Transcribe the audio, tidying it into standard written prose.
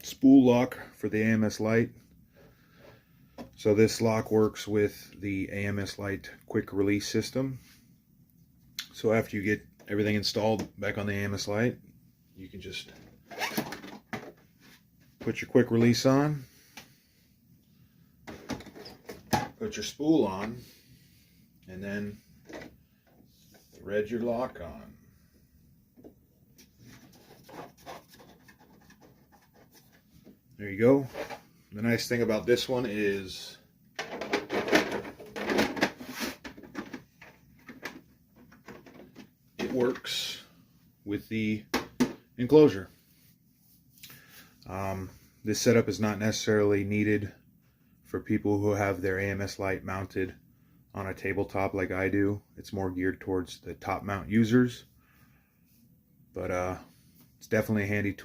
spool lock for the AMS light. So this lock works with the AMS light quick release system. So after you get everything installed back on the AMS light, you can just put your quick release on, put your spool on, and then thread your lock on. There you go. The nice thing about this one is it works with the enclosure. This setup is not necessarily needed for people who have their AMS light mounted on a tabletop like I do. It's more geared towards the top mount users, but it's definitely a handy tool.